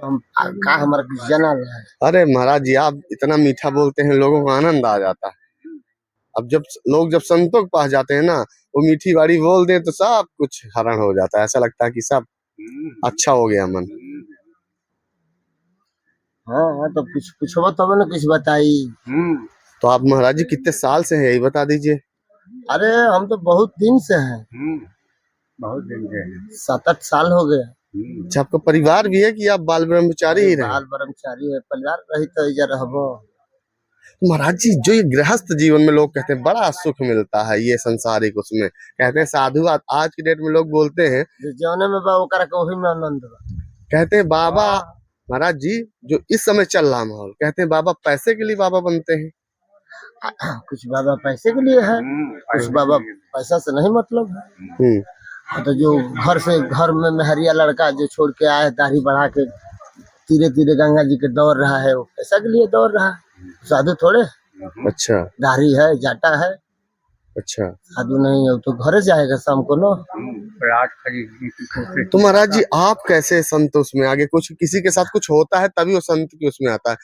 हम का हमारा कुछ जना है। अरे महाराज जी, आप इतना मीठा बोलते हैं, लोगों को आनंद आ जाता है। अब जब संतों के पास जाते हैं ना, वो मीठी बाड़ी बोल दें तो सब कुछ हरण हो जाता है। ऐसा लगता है कि सब अच्छा हो गया मन। हाँ तो कुछ पूछो तब ना कुछ बताई। तो आप महाराज जी कितने साल से हैं, यही बता दीजिए। अरे हम तो बहुत दिन से हैं, बहुत दिन से है। 7-8 साल हो गए। अच्छा, आपका परिवार भी है कि आप बाल ब्रह्मचारी ही रहे? बाल ब्रह्मचारी है, परिवार रही तो इधर रहबो। तो महाराज जी, जो ये गृहस्थ जीवन में लोग कहते हैं बड़ा सुख मिलता है, ये संसारिक उसमें कहते हैं साधु, आज की डेट में लोग बोलते हैं, जो जौने में बा ओकरा के वही में आनंद बा। कहते हैं बाबा, महाराज जी जो इस समय चल रहा माहौल, कहते हैं बाबा पैसे के लिए बाबा बनते हैं। कुछ बाबा पैसे के लिए है, कुछ बाबा पैसा से नहीं मतलब है। तो जो घर में मेहरिया लड़का जो छोड़ के आए, दाढ़ी बढ़ा के धीरे धीरे गंगा जी के दौड़ रहा है, वो पैसा के लिए दौड़ रहा है, साधु थोड़े। अच्छा, दाढ़ी है, जाटा है, अच्छा। साधु नहीं है तो घरे जाएगा शाम को ना। प्लाट खरीदने की कोशिश। तो महाराज जी, आप कैसे संत उसमें आगे, कुछ किसी के साथ कुछ होता है तभी वो संत की उसमें आता है?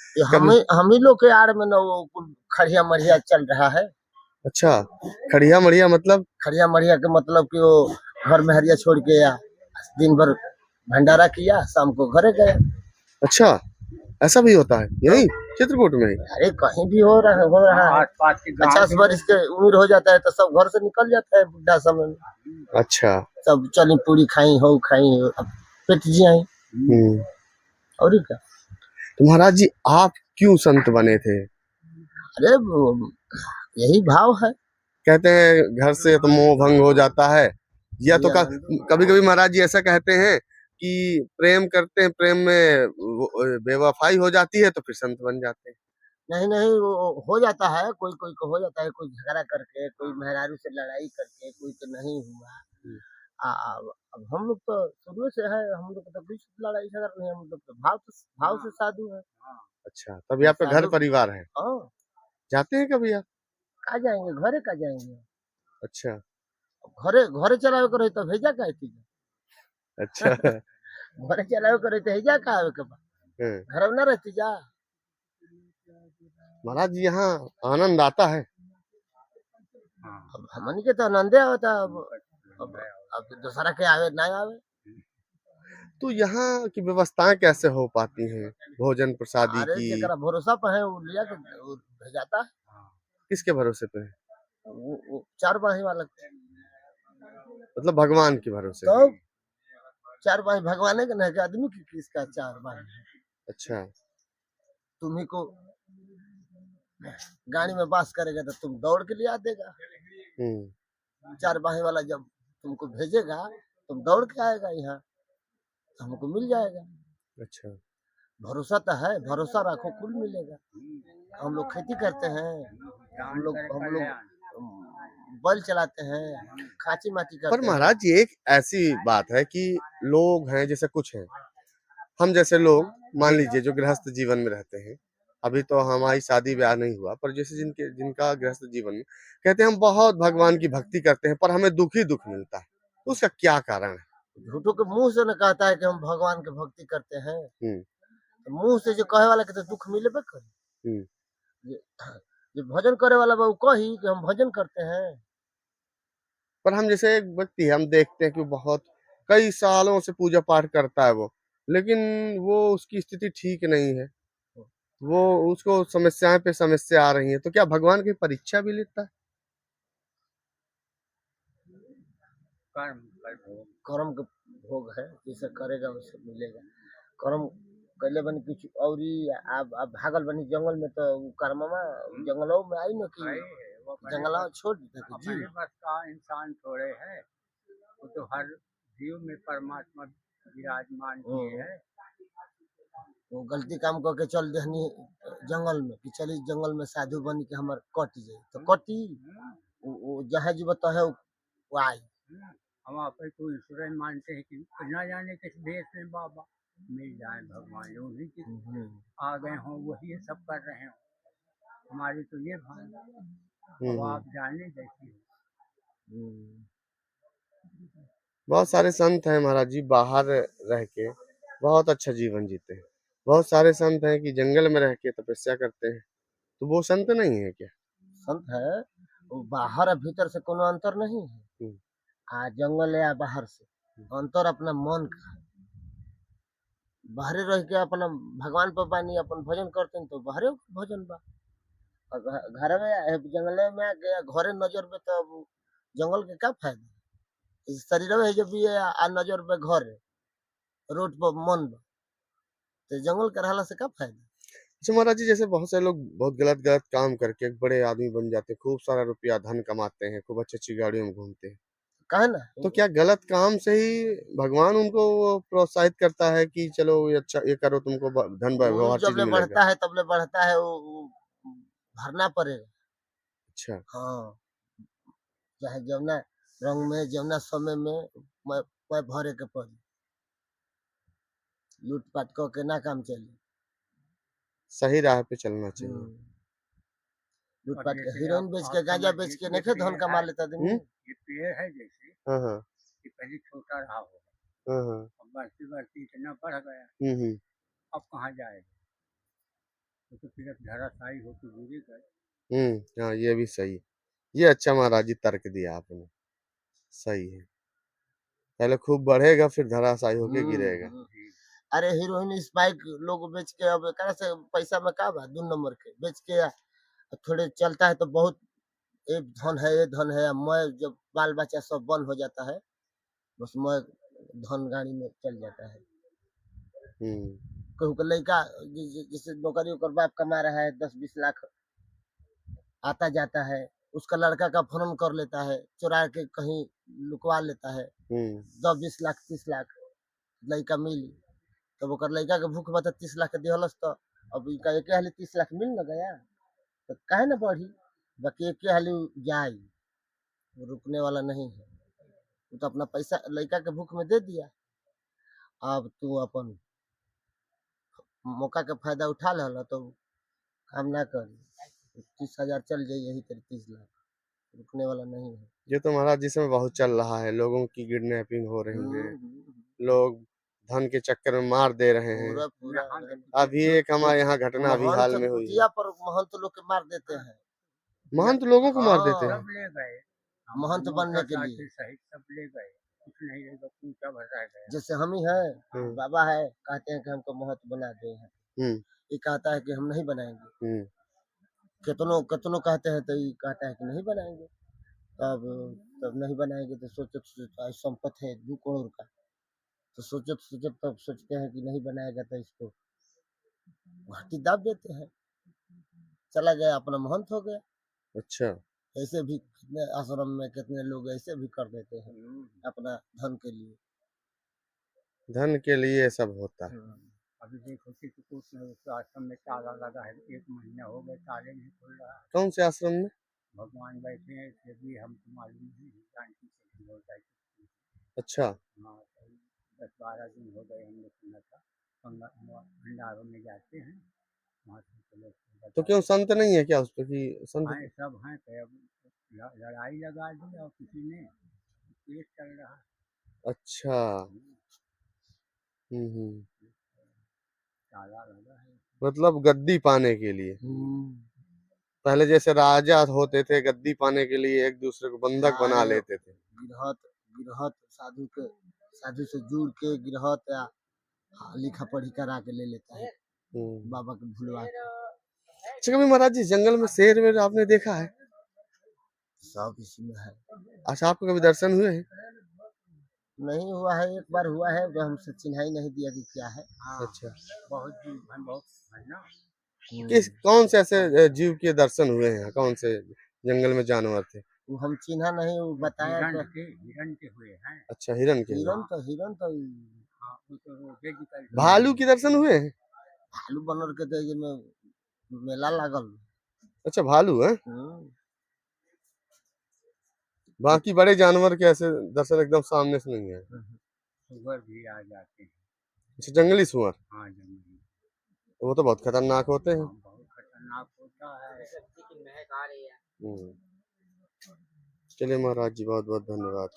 हम ही लोग के आड़ में ना वो खड़िया मढ़िया चल रहा है। अच्छा, खड़िया मड़िया मतलब? खड़िया मढ़िया के मतलब कि वो घर में हरिया छोड़ के या दिन भर भंडारा किया, शाम को घरे गया। अच्छा, ऐसा भी होता है यही चित्रकूट में ही? अरे कहीं भी हो रहा है। 50 वर्ष के उम्र हो जाता है तो सब घर से निकल जाता है बुढ़ा समय में। अच्छा। सब चली पूरी खाई हो खाई, अब पेट जी आई और क्या। तो महाराज जी, आप क्यों संत बने थे? अरे यही भाव है। कहते हैं घर से तो मोह भंग हो जाता है, या तो कभी कभी महाराज जी ऐसा कहते हैं कि प्रेम करते हैं, प्रेम में बेवफाई हो जाती है तो फिर संत बन जाते हैं। नहीं नहीं, वो हो जाता है, कोई कोई को हो जाता है, कोई झगड़ा करके, कोई मेहरारू से लड़ाई करके, कोई तो नहीं हुआ। अब हम लोग तो शुरू से है, हम लोग तो कुछ लड़ाई झगड़ा नहीं, हम लोग तो भाव से साधु है। अच्छा, तभी आपका घर परिवार है। हाँ, जाते हैं कभी आप? कहाँ जाएंगे, घरे का जाएंगे। अच्छा। घरे घरे चलावे करे तो भेजा का थी। अच्छा। घरे चलावे करे तो भेजा का आवे के घर में ना रहती जा। महाराज जी, यहाँ आनंद आता है। अब हमन के तो आनंदे होता, अब दूसरा के आवे ना आवे। तो यहाँ की व्यवस्थाएं कैसे हो पाती हैं, भोजन प्रसादी अरे की? जरा भरोसा पे है वो लिया के वो भेजाता है। किसके भरोसे पे है? वो 4 बाही वाला मतलब भगवान के भरोसे? तो 4 बाही भगवान के नहीं, आदमी की किसका 4 बाही। अच्छा। तुम्ही को गाड़ी में बास करेगा तो तुम दौड़ के लिया देगा। 4 बाही वाला जब तुमको भेजेगा तुम दौड़ के आएगा, यहाँ तो हमको मिल जाएगा। अच्छा। भरोसा तो है, भरोसा रखो कुल मिलेगा। हम लोग खेती करते हैं, हम लोग बल चलाते हैं, खाची माची करते पर हैं। महाराज जी, एक ऐसी बात है कि लोग हैं जैसे कुछ हैं, हम जैसे लोग मान लीजिए जो गृहस्थ जीवन में रहते हैं, अभी तो हमारी शादी ब्याह नहीं हुआ, पर जैसे जिनका गृहस्थ जीवन में, कहते हैं हम बहुत भगवान की भक्ति करते हैं पर हमें दुख ही दुख मिलता है, उसका क्या कारण है? झूठों के मुंह से न कहता है कि हम भगवान के भक्ति करते हैं, तो मुंह से जो कहे वाला के तो दुख मिले करे। जो भजन करे वाला वो कही कि हम भजन करते हैं। पर हम जैसे एक व्यक्ति है, हम देखते हैं कि बहुत कई सालों से पूजा पाठ करता है वो, लेकिन वो उसकी स्थिति ठीक नहीं है, वो उसको समस्याएं पे समस्या आ रही है, तो क्या भगवान की परीक्षा भी लेता है? कर्म का भोग है, जैसे करेगा वैसे मिलेगा। कर्म कैले बनी कुछ और ही, आप भागल बनी जंगल में तो कर्ममा जंगलों में आई न कि जंगला छोड़ देते जी। बस का इंसान थोड़े है, वो तो हर जीव में परमात्मा विराजमान है। वो गलती काम करके चल देहनी जंगल में कि चली जंगल में साधु बनी के हमार कट जाए तो कटी, वो जहाँ जीव तो है वो आई। हम आप को ईश्वर मानते हैं कि न जाने किस देश में बाबा मिल जाए भगवान, उन्हीं के आ गए हों, वही सब कर रहे हो। हमारी तो ये भावना, अब आप जाने देखिए। बहुत सारे संत हैं महाराज जी बाहर रह के, बहुत अच्छा जीवन जीते हैं। बहुत सारे संत हैं कि जंगल में रह के तपस्या करते हैं, तो वो संत नहीं है क्या? संत है, वो बाहर और भीतर से कोनो अंतर नहीं है। हम्म, जंगल या बाहर से अंतर अपना मन का है। बाहरे रह के अपना भगवान पर बानी अपन भजन करते हैं तो बाहरे भजन बा। और घर में जंगले में गया घरे नजर में तो अब जंगल के क्या फायदा। इस शरीर में जब भी नजर में घर है, रोड पर मन बा, तो जंगल के रहला से क्या फायदा। अच्छा महाराज जी, जैसे बहुत से लोग बहुत गलत गलत काम करके एक बड़े आदमी बन जाते हैं, खूब सारा रुपया धन कमाते हैं, खूब अच्छी अच्छी गाड़ियों में घूमते हैं, कहे ना तो क्या गलत काम से ही भगवान उनको वो प्रोत्साहित करता है कि चलो ये अच्छा ये करो, तुमको धन वो हर जब चीज ले में मिलेगा? बढ़ता है तब ले बढ़ता है, वो भरना पड़ेगा। अच्छा। हाँ, चाहे जमुना रंग में जमुना समय में मैं भरे के पड़ी। लूटपाट के ना काम चली। सही राह पे चलना चाहिए। हम्म, अब लूटपाट के जैसे हीरोइन आप बेच आप के गांजा बेच समझिए के कि ये नहीं धन पेड़ कमा है, लेता आदमी। ये पेड़ है जैसे हाँ हाँ कि पहले छोटा रहा होगा, हाँ हाँ। अब बढ़ती बढ़ती इतना बढ़ गया, हम्म। अब कहाँ जाएगा, तो फिर अब धराशायी होकर गिरेगा। हाँ ये भी सही है। ये अच्छा महाराज जी तर्क दिया आपने, सही है। पहले खूब बढ़ेगा फिर धराशायी होके गिरेगा। हम्म। अरे हीरोइन स्पाइक लोग बेच के अब एकरा से पैसा में का बा, 2 नंबर के बेच के थोड़े चलता है तो बहुत एक धन है, ये धन है। मैं जब बाल बच्चा सब बंद हो जाता है, बस मैं धन गाड़ी में चल जाता है। हम्म कहूँ के लड़का जैसे नौकरी ओकर बाप कमा रहा है 10-20 लाख, आता जाता है, उसका लड़का का फोन कर लेता है, चुरा के कहीं लुकवा लेता है। हम्म 10-20 लाख 30 लाख लड़का मिली, तब ओकर लड़का के भूख बता 30 लाख के दिहलस तो अब इनका एक हाली 30 लाख मिल न गया, तो काहे न बढ़ी। बाकी एक हाली जाई, वो रुकने वाला नहीं है। वो तो अपना पैसा लड़का के भूख में दे दिया। अब तू अपन मौका के फायदा उठा लेला तो काम ना करी। 30,000 चल जाई, यही तेरे 30 लाख रुकने वाला नहीं है। ये तो महाराज जिसमें बहुत चल रहा है, लोगों की किडनैपिंग हो रही है, लोग धन के चक्कर में मार दे रहे हैं। पूरा पूरा अभी एक हमारे यहाँ घटना अभी हाल में हुई है, कुतिया पर महंत लोग के मार देते हैं। महंत लोगों को मार देते हाँ, हैं। सब ले गए, महंत बनने के लिए। सहित सब ले गए, कुछ नहीं रहेगा, पूछा भर रह गया। जैसे हम ही है, हम्म बाबा है, कहते हैं कि हमको महंत बना दे हैं, हम्म ये कहता है कि हम नहीं बनाएंगे। हम्म कितनों कितनों कहते हैं तो ये कहता है कि नहीं बनाएंगे। तब तब नहीं बनाएंगे तो सोचो संपत्ति है 2 करोड़ का, तो सोचो तब सोचते हैं कि नहीं बनाएगा तो इसको घाटी दाब देते हैं। चला गया, अपना महंत हो गया। अच्छा। ऐसे भी कितने आश्रम में कितने लोग ऐसे भी कर देते हैं अपना धन के लिए। धन के लिए सब होता है। अभी देखो कि कुछ में उस आश्रम में ताला लगा है, 1 महीना हो गए ताले नहीं खुल रहा है। कौन से आश्रम में? भगवान बैठे हैं, फिर भी हमको मालूम नहीं है, जानकी से होता है। अच्छा। हाँ, तो 10-12 दिन हो गए, हमने सुना था भंडारों में जाते हैं, वहाँ से चलो तो क्यों संत नहीं है क्या उस पे कि संत? हैं, सब हैं, तो अब लड़ाई लगा दी और किसी ने, केस चल रहा है। अच्छा। हम्म। ताला लगा है। मतलब गद्दी पाने के लिए, पहले जैसे राजा होते थे गद्दी पाने के लिए एक दूसरे को बंधक बना लेते थे। गिरहत गिरहत साधु से जुड़ के गिरहत या लिखा पढ़ी करा के ले लेता है बाबा के भुलवा के। अच्छा कभी महाराज जी जंगल में शेर वेर आपने देखा है? सब इसी में है। अच्छा आपको कभी दर्शन हुए हैं? नहीं हुआ है, एक बार हुआ है, जो हमसे चिन्हाई नहीं दिया कि क्या है। अच्छा। बहुत जीव हैं, बहुत है ना। किस कौन से ऐसे जीव के दर्शन हुए हैं? कौन से जंगल में जानवर थे? वो हम चिन्हा नहीं, वो बताया हिरण के हुए हैं। अच्छा हिरन के हुए। हिरन तो हाँ, वो तो रोजे निकल भालू के दर्शन हुए हैं? भालू बनर के तो ये में मेला लागल। अच्छा भालू है। बाकी बड़े जानवर के ऐसे दर्शन एकदम सामने से नहीं है। सुअर भी आ जाते हैं। अच्छा जंगली सुअर? हाँ, जंगली। वो तो बहुत खतरनाक होते हैं। हाँ, बहुत खतरनाक होता है। चलिए महाराज जी बहुत बहुत धन्यवाद।